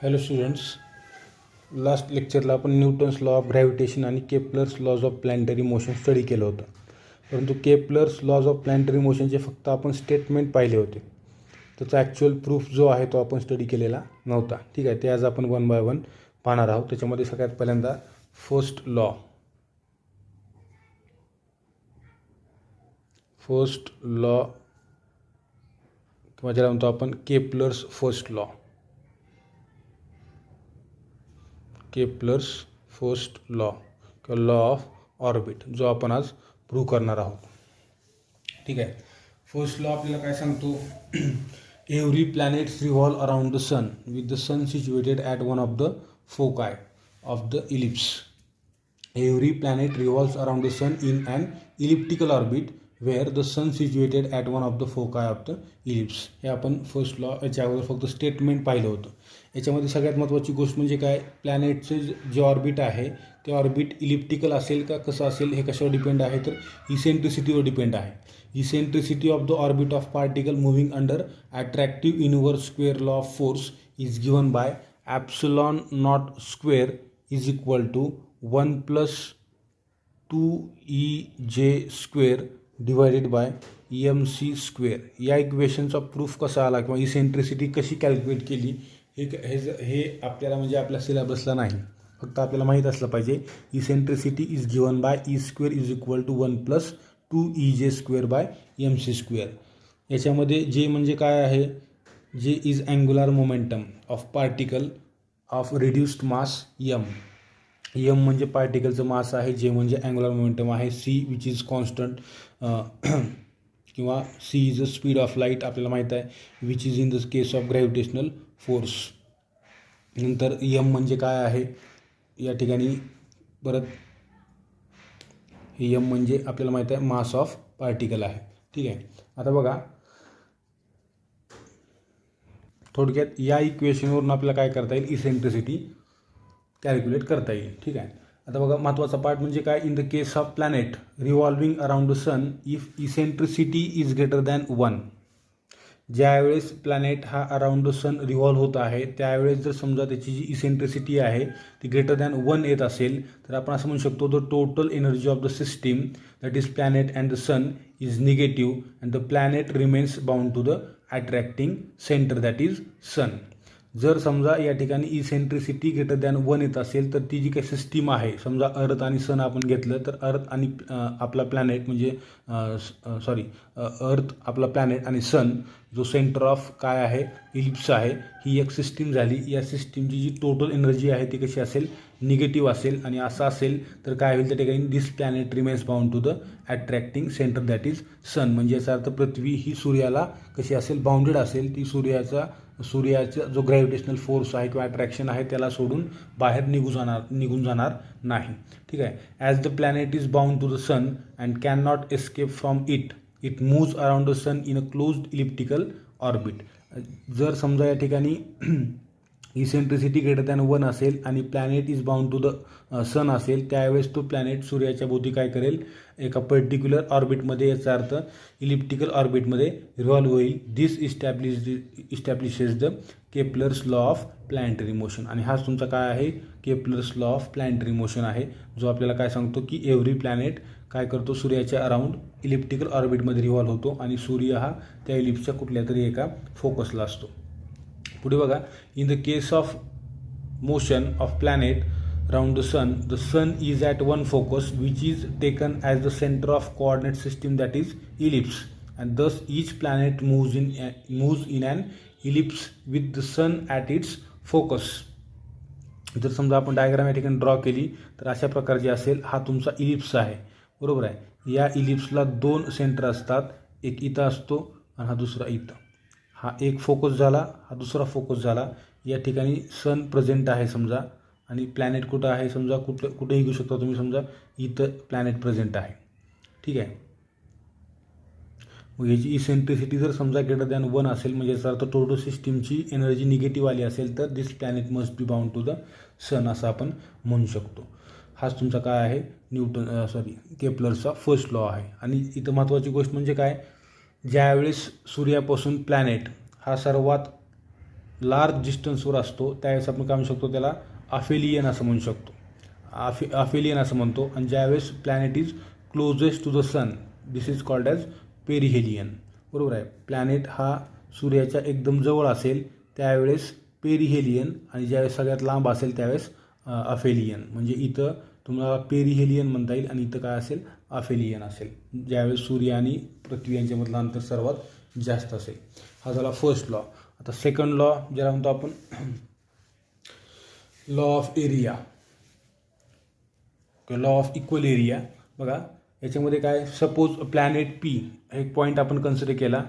Hello students, last लेक्चरला आपण Newton's law of gravitation आणि Kepler's laws of planetary motion study केलं होतं. परंतु केप्लर्स लॉज ऑफ प्लॅनेटरी मोशनचे फक्त आपण स्टेटमेंट पाहिले होते. त्याचा ॲक्च्युअल प्रूफ जो आहे तो आपण स्टडी केलेला नव्हता. ठीक आहे, ते आज आपण वन बाय वन पाहणार आहोत. त्याच्यामध्ये सगळ्यात पहिल्यांदा फर्स्ट लॉ किंवा ज्याला म्हणतो आपण Kepler's first law. Kepler's first law किंवा लॉ ऑफ ऑर्बिट जो आपण आज प्रूव्ह करणार आहोत. ठीक आहे, फर्स्ट लॉ आपल्याला काय सांगतो? Every planets revolve around the sun with the sun situated at one of the foci of the ellipse. Every planet revolves around the sun in an elliptical orbit where the sun situated at one of the foci of the ellipse. हे आपण first law याच्या अगोदर फक्त statement पाहिलं होतं. याच्यामध्ये सगळ्यात महत्त्वाची गोष्ट म्हणजे काय, प्लॅनेटचे जे ऑर्बिट आहे ते ऑर्बिट इलिप्टिकल असेल का कसं असेल हे कशावर डिपेंड आहे, तर इसेंट्रिसिटीवर डिपेंड आहे. Eccentricity of the orbit of particle moving under attractive universe square law of force is given by epsilon naught square is equal to 1+2EJ square divided by MC square. या इक्वेशनचा proof कसा आला किंवा eccentricity कशी calculate केली हे आपल्याला म्हणजे आपल्या सिलेबसला नाही, फक्त आपल्याला माहीत असलं पाहिजे. Eccentricity is given by E square is equal to 1+2EJ square by MC square. याच्यामध्ये जे म्हणजे काय आहे, J is angular momentum of particle of reduced mass M. M म्हणजे पार्टिकलचं मास आहे, जे म्हणजे अँग्युलर मोमेंटम आहे. C विच इज कॉन्स्टंट किंवा C is the speed of light आपल्याला माहीत आहे, which is in the case of gravitational force. नंतर M म्हणजे काय आहे या ठिकाणी, परत हे M म्हणजे आपल्याला माहीत आहे मास ऑफ पार्टिकल आहे. ठीक आहे, आता बघा थोडक्यात या इक्वेशनवरून आपल्याला काय करता येईल, इसेंट्रिसिटी कॅल्क्युलेट करता येईल. ठीक आहे, आता बघा महत्त्वाचा पार्ट म्हणजे काय, in the case of planet revolving around the sun if eccentricity is greater than 1. ज्यावेळेस प्लॅनेट हा अराउंड द सन रिव्हॉल्व होत आहे त्यावेळेस जर समजा त्याची जी इसेंट्रिसिटी आहे ती ग्रेटर दॅन 1 येत असेल तर आपण असं म्हणू शकतो the total energy of the system that is planet and the sun is negative and the planet remains bound to the attracting centre that is sun. जर समजा या ठिकाणी इसेंट्रिसिटी ग्रेटर दॅन 1 येत असेल तर ती जी काही सिस्टीम आहे, समजा अर्थ आणि सन आपण घेतलं तर अर्थ आणि आपला प्लॅनेट म्हणजे अर्थ आपला प्लॅनेट आणि सन जो सेंटर ऑफ काय आहे इलिप्स आहे, ही एक सिस्टीम झाली. या सिस्टीमची जी टोटल एनर्जी आहे ती कशी असेल, निगेटिव्ह असेल. आणि असं असेल तर काय होईल त्या ठिकाणी, this planet remains bound to the attracting centre that is sun. म्हणजे याचा अर्थ पृथ्वी ही सूर्याला कशी असेल, बाउंडेड असेल. ती सूर्याचा जो ग्रॅव्हिटेशनल फोर्स आहे किंवा अट्रॅक्शन आहे त्याला सोडून बाहेर निघून जाणार नाही. ठीक आहे, as the planet is bound to the sun and can not escape from it moves around the sun in a closed elliptical orbit. जर समजा या ठिकाणी इसेंट्रिसिटी ग्रेटर दॅन 1 असेल आणि planet is bound to the sun असेल त्यावेळेस तो planet सूर्याच्या भोवती काय करेल, एका पर्टिक्युलर ऑर्बिटमध्ये, याचा अर्थ इलिप्टिकल ऑर्बिटमध्ये रिव्हॉल्व होईल. This establishes the Kepler's law of planetary motion. आणि हाच तुमचा काय आहे, Kepler's law of planetary motion आहे, जो आपल्याला काय सांगतो की एव्हरी प्लॅनेट काय करतो, सूर्याच्या अराउंड इलिप्टिकल ऑर्बिटमध्ये रिव्हॉल्व होतो आणि सूर्य हा त्या इलिप्सच्या कुठल्या तरी एका फोकसला असतो. पुढे बघा, in the case of motion of planet round the sun is at one focus which is taken as the centre of coordinate system that is ellipse and thus each planet moves in an ellipse with the sun at its focus. जर समजा आपण diagram या ठिकाणी draw केली तर अशा प्रकारची असेल. हा तुमचा इलिप्स आहे, बरोबर आहे. या इलिप्सला 2 सेंटर असतात, एक इथं असतो आणि हा दुसरा इथं. हा एक फोकस झाला, हा दुसरा फोकस झाला. या ठिकाणी सन प्रेझेंट आहे समजा आणि प्लॅनेट कुठं आहे समजा, कुठेही घेऊ शकता तुम्ही, समजा इथं प्लॅनेट प्रेझेंट आहे. ठीक आहे, मग याची इसेंट्रिसिटी जर समजा ग्रेटर दॅन 1 असेल म्हणजे याचा अर्थ टोटल सिस्टीमची एनर्जी निगेटिव्ह आली असेल तर this planet must be bound to the sun असं आपण म्हणू शकतो. हाच तुमचा काय आहे, केप्लरचा फर्स्ट लॉ आहे. आणि इथं महत्त्वाची गोष्ट म्हणजे काय, ज्यावेळेस सूर्यापासून प्लॅनेट हा सर्वात लार्ज डिस्टन्सवर असतो त्यावेळेस आपण काय म्हणू शकतो, त्याला अफेलियन असं म्हणू शकतो. अफेलियन असं म्हणतो. आणि ज्यावेळेस planet is closest to the sun, this is called as perihelion. बरोबर आहे. प्लॅनेट हा सूर्याच्या एकदम जवळ असेल त्यावेळेस पेरिहेलियन, आणि ज्यावेळेस सगळ्यात लांब असेल त्यावेळेस अफेलियन. म्हणजे इथं तुम्हाला पेरिहेलियन म्हणता येईल आणि इथं काय असेल, अफेलियन असेल, ज्यावेळेस सूर्य आणि पृथ्वी यांच्यामधलं अंतर सर्वात जास्त असेल. हा झाला फर्स्ट लॉ. आता सेकंड लॉ ज्याला म्हणतो आपण law of area, law of equal area. बघा याच्यामध्ये काय, सपोज प्लॅनेट पी एक पॉईंट आपण कन्सिडर केला,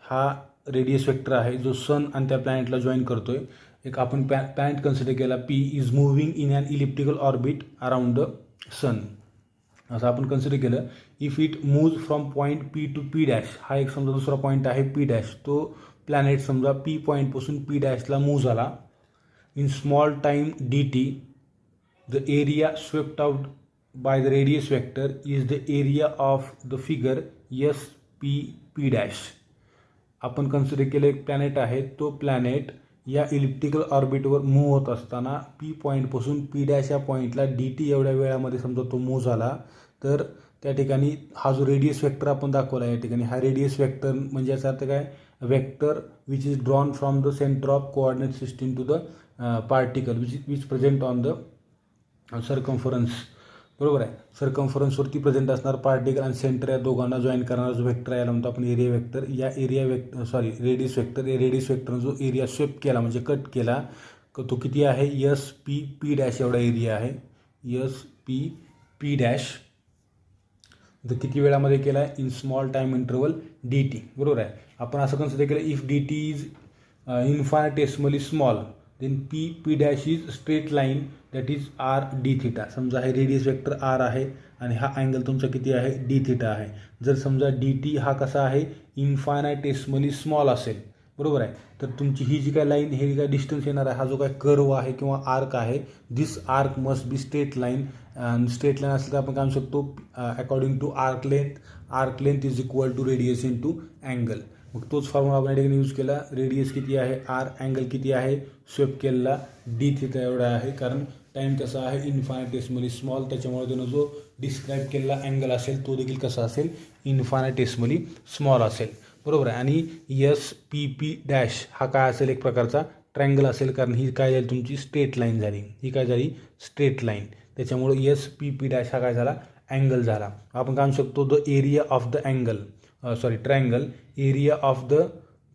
हा रेडियस वेक्टर आहे जो सन आणि त्या प्लॅनेटला जॉईन करतोय. एक आपण प्लॅनेट कन्सिडर केला, P is moving in an elliptical orbit around the sun, असं आपण कन्सिडर केलं. If it moves from point P to P dash, हा एक समजा दुसरा पॉईंट आहे पी डॅश, तो प्लॅनेट समजा पी पॉईंटपासून पी डॅशला मूव्ह झाला. In small time D T, the area swept out by the radius vector is the area of the figure S P P dash. आपण कन्सिडर केलं एक planet आहे, तो प्लॅनेट या इलिप्टिकल ऑर्बिटवर मूव्ह होत असताना पी पॉईंटपासून पी डॅश या पॉईंटला डी टी एवढ्या वेळामध्ये समजा तो मूव्ह झाला, तर त्या ठिकाणी हा जो रेडियस वेक्टर आपण दाखवला या ठिकाणी, हा रेडियस वेक्टर म्हणजे याचा अर्थ काय, vector which is drawn from the centre of coordinate system to the particle which present on the circumference. बरोबर आहे. सर्कम्फरन्सवरती प्रेझेंट असणार पार्टिकल आणि सेंटर या दोघांना जॉईन करणारा जो वेक्टर याला म्हणतो आपण एरिया वेक्टर. या एरिया रेडियस वेक्टर, या रेडियस वेक्टरनं जो एरिया स्वेप केला म्हणजे कट केला, तो किती आहे, एस पी पी डॅश एवढा एरिया आहे. एस पी पी डॅश किती वेळामध्ये केला आहे, in small time interval D T. बरोबर आहे. आपण असं कन्सिडर केलं, if D T is infinitesimally small then P P dash is straight line that is R D theta. समजा हे रेडियस वेक्टर आर आहे आणि हा अँगल तुमचा किती आहे, डी थिटा आहे. जर समजा डी टी हा कसा आहे, इन्फायनायटेस्मली स्मॉल असेल, बरोबर आहे, तर तुमची ही जी काय लाईन, हे काय डिस्टन्स येणार आहे, हा जो काय कर्व आहे किंवा आर्क आहे, this arc must be straight line. Straight line असेल तर आपण काय म्हणू शकतो, according to arc length is equal to radius into angle. मग तोच फॉर्म्युला आपण या ठिकाणी यूज केला. रेडियस किती आहे आर, अँगल किती आहे स्वेप केलेला डी थिटा एवढा आहे, कारण टाईम कसा आहे इन्फायनायटेस्मली स्मॉल, त्याच्यामुळे त्यानं जो डिस्क्राईब केलेला अँगल असेल तो देखील कसा असेल, इन्फायनायटेस्मली स्मॉल असेल. बरोबर आहे. आणि एस पी पी डॅश हा काय असेल, एक प्रकारचा ट्रँगल असेल, कारण ही काय झाली तुमची स्ट्रेट लाईन झाली, ही काय झाली स्ट्रेट लाईन. त्याच्यामुळे एस पी पी डॅश हा काय झाला, अँगल झाला. आपण काय म्हणू शकतो, the area of the angle triangle, area of the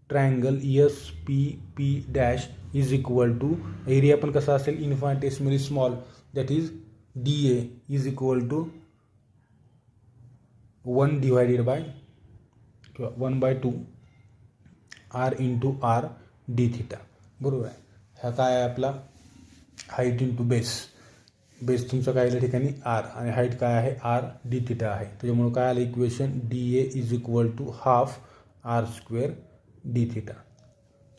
triangle S P P dash is equal to, area पण कसा असेल infinitesimally small, that is D A is equal to 1 divided by किंवा 1/2 R into R D theta. बरोबर आहे. हा काय आहे आपला हाईट इंटू बेस. बेस तुमचं काय या ठिकाणी आर आणि हाईट काय आहे आर डी थिटा आहे. त्याच्यामुळे काय आलं equation, D A is equal to half R square D theta.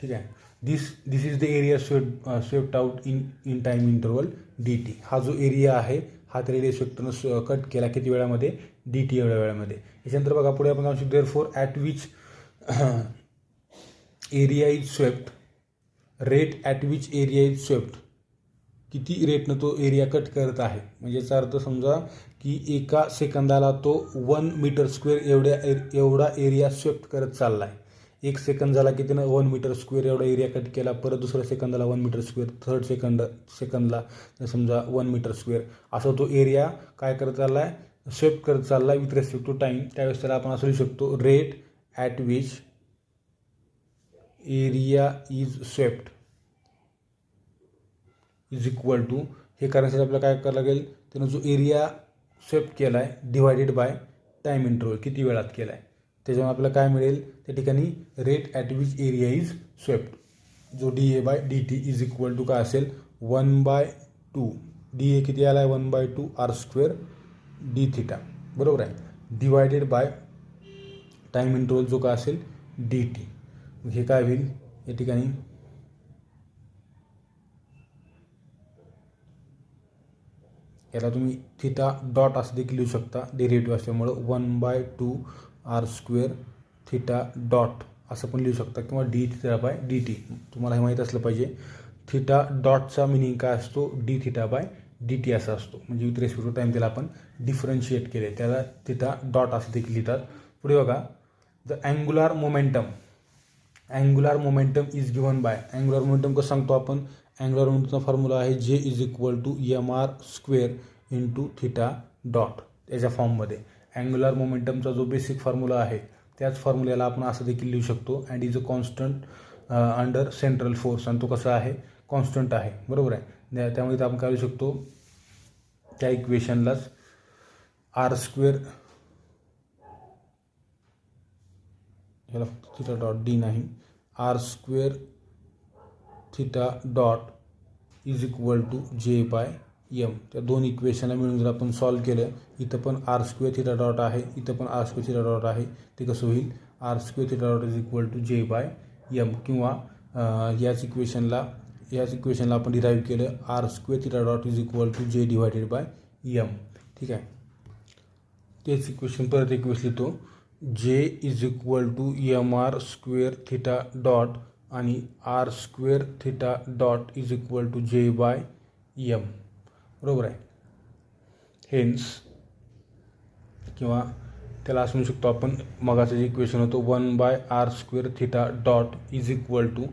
ठीक आहे. This is the area swept out in time interval D T. हा जो एरिया आहे हा त्या रेडियस वेक्टरनं कट केला किती वेळामध्ये, डी टी एवढ्या वेळामध्ये. याच्यानंतर बघा पुढे आपण जाऊ शकतो, therefore at which area is swept, rate at which area is swept, किती रेटनं तो एरिया कट करत आहे. म्हणजे याचा अर्थ समजा की एका सेकंदाला तो 1 मीटर स्क्वेअर एवढा एरिया स्वेप्ट करत चालला आहे. एक सेकंद झाला की त्यानं 1 मीटर स्क्वेअर एवढा एरिया कट केला, परत दुसऱ्या सेकंदाला 1 मीटर स्क्वेअर, थर्ड सेकंदला समजा 1 मीटर स्क्वेअर, असा तो एरिया काय करत चालला आहे, स्वेप्ट करत चालला आहे विथ रेस्पेक्ट टू टाईम. त्यावेळेस त्याला आपण असं लिहू शकतो, rate at which area is swept is equal to, हे करण्यासाठी आपल्याला काय करावं लागेल, त्यानं जो एरिया स्वेप्ट केला आहे डिवायडेड बाय टाईम इंटरवल, किती वेळात केला आहे, त्याच्यामुळे आपल्याला काय मिळेल त्या ठिकाणी, rate at which area is swept, जो D A by D T is equal to काय असेल 1/2, डी ए किती आला आहे 1/2 आर स्क्वेअर डी थिटा. बरोबर आहे. डिवायडेड बाय टाईम इंटरवल जो काय असेल डी टी. हे काय होईल या ठिकाणी, याला तुम्ही थिटा डॉट असं देखील लिहू शकता डेरिव्हेटिव्ह असल्यामुळं, 1/2 आर स्क्वेअर थिटा डॉट असं पण लिहू शकता किंवा D theta by D T. तुम्हाला हे माहीत असलं पाहिजे. थिटा डॉटचा मिनिंग काय असतो, D theta by D T असा असतो. म्हणजे विथ रेस्पेक्ट टू टाईम त्याला आपण डिफरन्शिएट केले, त्याला थिटा डॉट असं देखील लिहितात. पुढे बघा, the angular momentum is given by. Angular momentum कसं सांगतो आपण, अँग्युलर मोमेंटमचा फॉर्म्युला आहे J is equal to M R square into theta dot. याच्या फॉर्ममध्ये अँग्युलर मोमेंटमचा जो बेसिक फॉर्म्युला आहे त्याच फॉर्म्युल्याला आपण असं देखील लिहू शकतो. And is a constant under central force. आणि तो कसा आहे, कॉन्स्टंट आहे, बरोबर आहे. त्यामुळे आपण काय लिहू शकतो, त्या इक्वेशनलाच आर स्क्वेअर, याला फक्त थिटा डॉट डी नाही, R square theta dot is equal to J by M. त्या दोन इक्वेशनला मिळून जर आपण सॉल्व केलं, इथं पण आर स्क्वेअर थिटा डॉट आहे, इथं पण आर स्क्वेअर थिटा डॉट आहे, ते कसं होईल, R square theta dot is equal to J by M. किंवा याच इक्वेशनला आपण डिराईव्ह केलं, R square theta dot is equal to J divided by M. ठीक आहे. तेच इक्वेशन परत एक वेळेस लिहितो, J is equal to M R square theta dot आणि R square theta dot is equal to J by M. बरोबर आहे. हेन्स, किंवा त्याला असं म्हणू शकतो आपण, मगाचं जे इक्वेशन होतं 1 by R square theta dot is equal to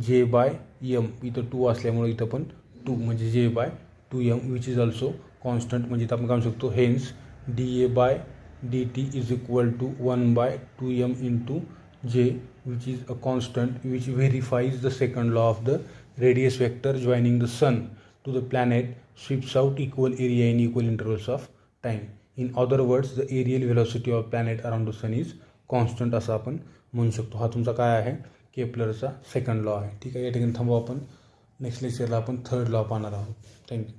J by M. इथं 2 असल्यामुळे इथं पण 2 म्हणजे J by 2m which is also constant. म्हणजे इथं आपण काय म्हणू शकतो, hence D A by D T is equal to 1 by 2m into J which is a constant which verifies the second law of the radius vector joining the sun to the planet sweeps out equal area in equal intervals of time. In other words, the aerial velocity of planet around the sun is constant असं आपण म्हणू शकतो. हा तुमचा काय आहे, केपलरचा second law आहे. ठीक आहे. या ठिकाणी थांबू आपण. नेक्स्ट लेक्चरला आपण थर्ड लॉ पाहणार आहोत. थँक्यू.